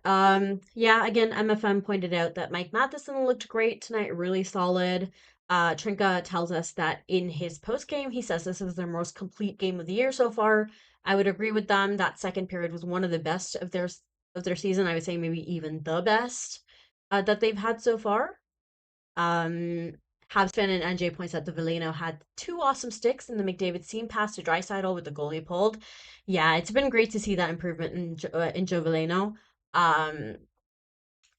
Speaker 2: Yeah, again, MFM pointed out that Mike Matheson looked great tonight, really solid. Trinka tells us that in his post game, he says this is their most complete game of the year so far. I would agree with them. That second period was one of the best of their season. I would say maybe even the best that they've had so far. Um, Habs fan and NJ points out that Veleno had two awesome sticks in the McDavid seam pass to Draisaitl with the goalie pulled. Yeah, it's been great to see that improvement in Joe Veleno. Um,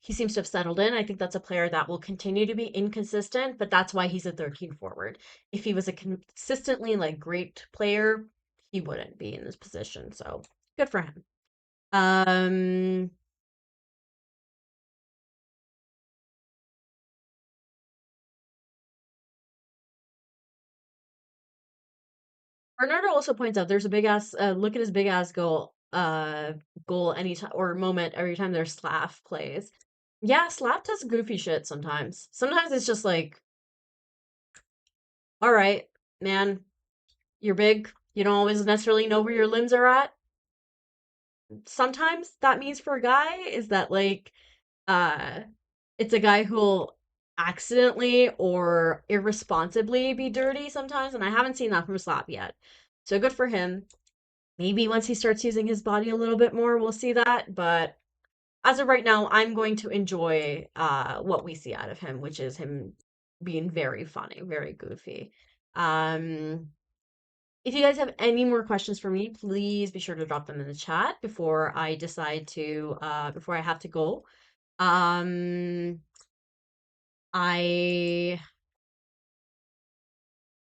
Speaker 2: he seems to have settled in. I think that's a player that will continue to be inconsistent, but that's why he's a 13 forward. If he was a consistently like great player, he wouldn't be in this position. So good for him. Um, Bernardo also points out there's a big ass look at his big ass goal anytime or moment every time their Slav plays. Yeah, Slav does goofy shit sometimes. Sometimes it's just like, all right, man, you're big. You don't always necessarily know where your limbs are at. Sometimes that means for a guy is that like uh it's a guy who'll accidentally or irresponsibly be dirty sometimes, and I haven't seen that from Slav yet. So good for him. Maybe once he starts using his body a little bit more, we'll see that. But as of right now, I'm going to enjoy what we see out of him, which is him being very funny, very goofy. Um, if you guys have any more questions for me, please be sure to drop them in the chat before I decide to before I have to go. Um, I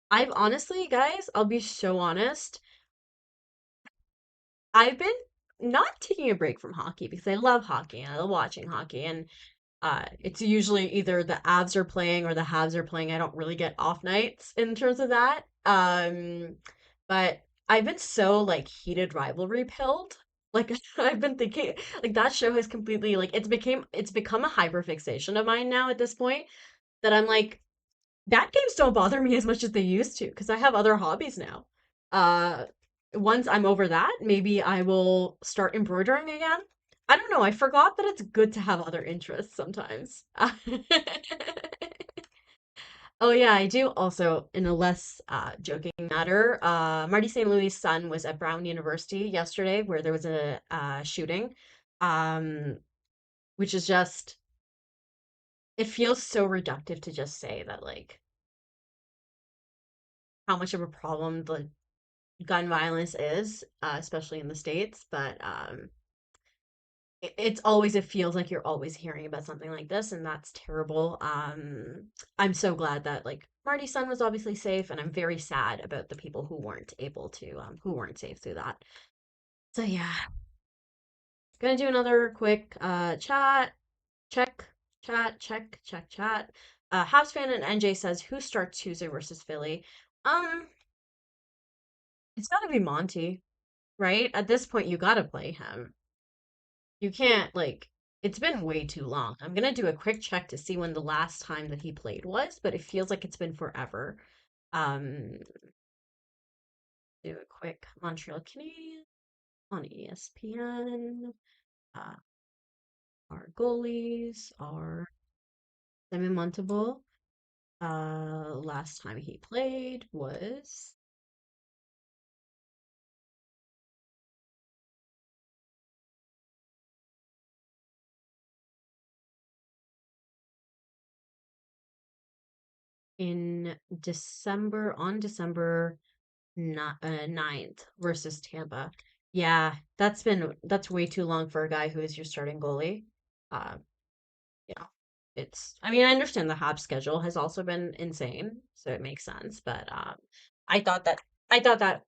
Speaker 2: I've honestly, guys, I'll be so honest. I've been not taking a break from hockey because I love hockey and I love watching hockey, and it's usually either the Avs are playing or the Habs are playing. I don't really get off nights in terms of that. But I've been so like heated rivalry pilled Like I've been thinking like that show has completely like it's become a hyperfixation of mine now at this point that I'm like that games don't bother me as much as they used to because I have other hobbies now. Uh, Once I'm over that, maybe I will start embroidering again. I don't know. I forgot that it's good to have other interests sometimes. Oh yeah, I do also, in a less joking matter, Marty St. Louis' son was at Brown University yesterday where there was a shooting, um, which is just, it feels so reductive to just say that like how much of a problem the gun violence is, especially in the States, but it's always, it feels like you're always hearing about something like this, and that's terrible. I'm so glad that like Marty's son was obviously safe, and I'm very sad about the people who weren't able to, who weren't safe through that. So yeah, gonna do another quick check, chat. Habs fan and NJ says who starts Tuesday versus Philly. Um, it's gotta be Monty, right? At this point, you gotta play him. You can't like it's been way too long. I'm gonna do a quick check to see when the last time that he played was, but it feels like it's been forever. Um, do a quick Montreal Canadiens on ESPN. Uh, our goalies are Simon Montable. Last time he played was in December, on December 9th versus Tampa. Yeah, that's way too long for a guy who is your starting goalie. Uh, yeah, I mean, I understand the Habs schedule has also been insane, so it makes sense. But I thought that I thought that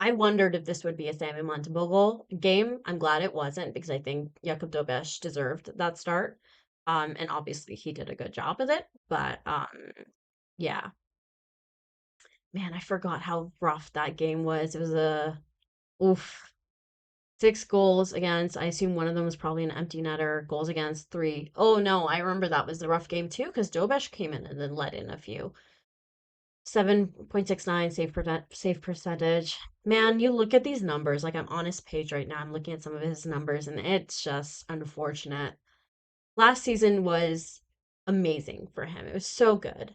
Speaker 2: I wondered if this would be a Sammy Montemogel game. I'm glad it wasn't because I think Jakub Dobeš deserved that start. And obviously he did a good job with it. But yeah, man, I forgot how rough that game was. It was a oof. 6 goals against. I assume one of them was probably an empty netter. Goals against three. Oh no, I remember that was the rough game too because Dobesh came in and then let in a few. 7.69 save percentage. Man, you look at these numbers. Like I'm on his page right now. I'm looking at some of his numbers and it's just unfortunate. Last season was amazing for him. It was so good.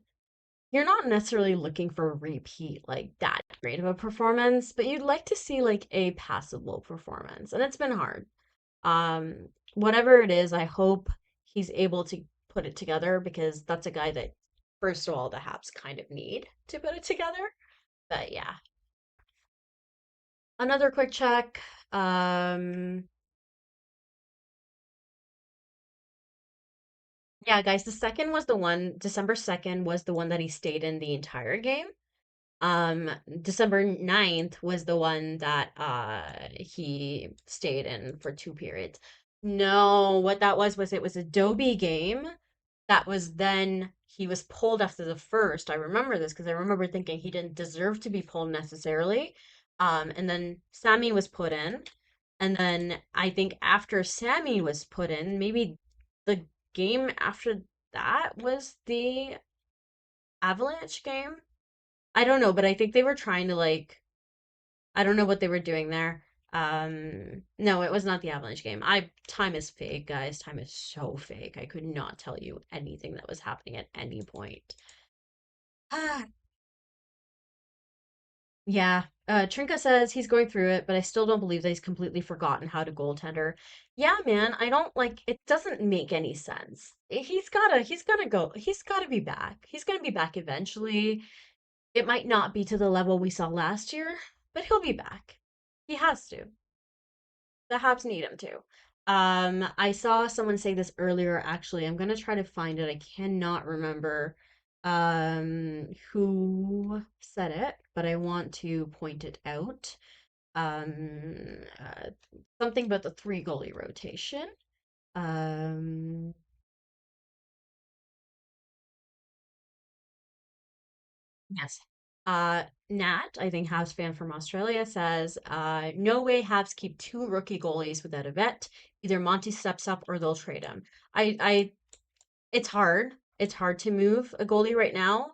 Speaker 2: You're not necessarily looking for a repeat like that great of a performance, but you'd like to see like a passable performance. And it's been hard. Whatever it is, I hope he's able to put it together because that's a guy that, first of all, the Habs kind of need to put it together. But yeah, another quick check. Um, yeah, guys, the second was the one, December 2nd was the one that he stayed in the entire game. Um, December 9th was the one that he stayed in for 2 periods. No, what that was it was a Dobie game that was then he was pulled after the first. I remember this because I remember thinking he didn't deserve to be pulled necessarily. And then Sammy was put in. And then I think after Sammy was put in, maybe the game after that was the Avalanche game. I don't know, but I think they were trying to like I don't know what they were doing there. No, it was not the Avalanche game. Time is fake, guys. Time is so fake. I could not tell you anything that was happening at any point. Ah, yeah. Trinka says he's going through it, but I still don't believe that he's completely forgotten how to goaltender. Yeah, man, I don't like it doesn't make any sense. He's gotta be back. He's gonna be back eventually. It might not be to the level we saw last year, but he'll be back. He has to. The Habs need him to. I saw someone say this earlier, actually. I'm gonna try to find it. I cannot remember who said it, but I want to point it out. Um, uh, Something about the three goalie rotation. Um, yes. Nat, I think Habs fan from Australia, says, no way Habs keep two rookie goalies without a vet. Either Monty steps up or they'll trade him. I it's hard. It's hard to move a goalie right now.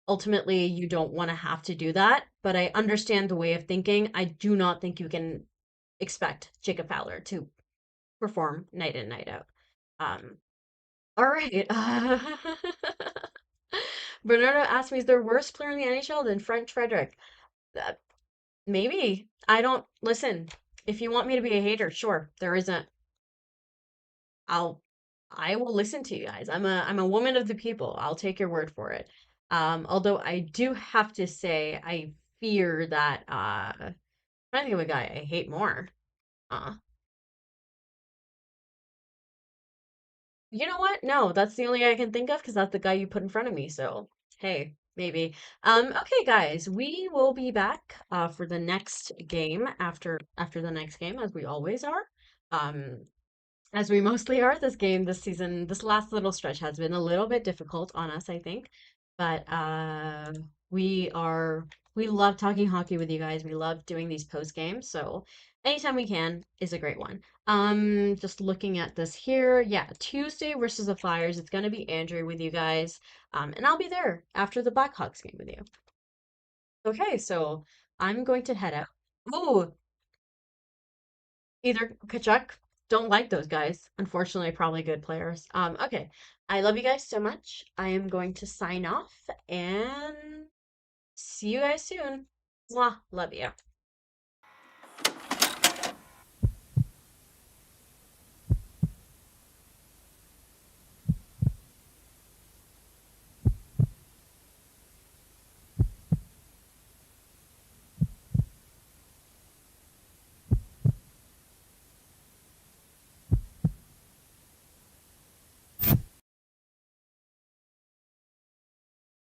Speaker 2: Ultimately, you don't want to have to do that, but I understand the way of thinking. I do not think you can expect Jacob Fowler to perform night in, night out. Um, all right. Bernardo asked me, is there a worse player in the NHL than Frank Frederick? Uh, maybe. I don't listen. If you want me to be a hater, sure. There isn't. I'll I will listen to you guys. I'm a woman of the people. I'll take your word for it. Although I do have to say I fear that I'm trying to think of a guy I hate more. Uh you know what? No, that's the only guy I can think of because that's the guy you put in front of me. So hey, maybe. Okay, guys, we will be back for the next game after the next game, as we always are. Um, as we mostly are this game this season. This last little stretch has been a little bit difficult on us, I think. But we love talking hockey with you guys. We love doing these post games. So anytime we can is a great one. Just looking at this here. Yeah, Tuesday versus the Flyers. It's gonna be Andrew with you guys. And I'll be there after the Blackhawks game with you. Okay, so I'm going to head out. Oh, either Kachuk. Don't like those guys. Unfortunately, probably good players. Okay. I love you guys so much. I am going to sign off and see you guys soon. Mwah. Love you.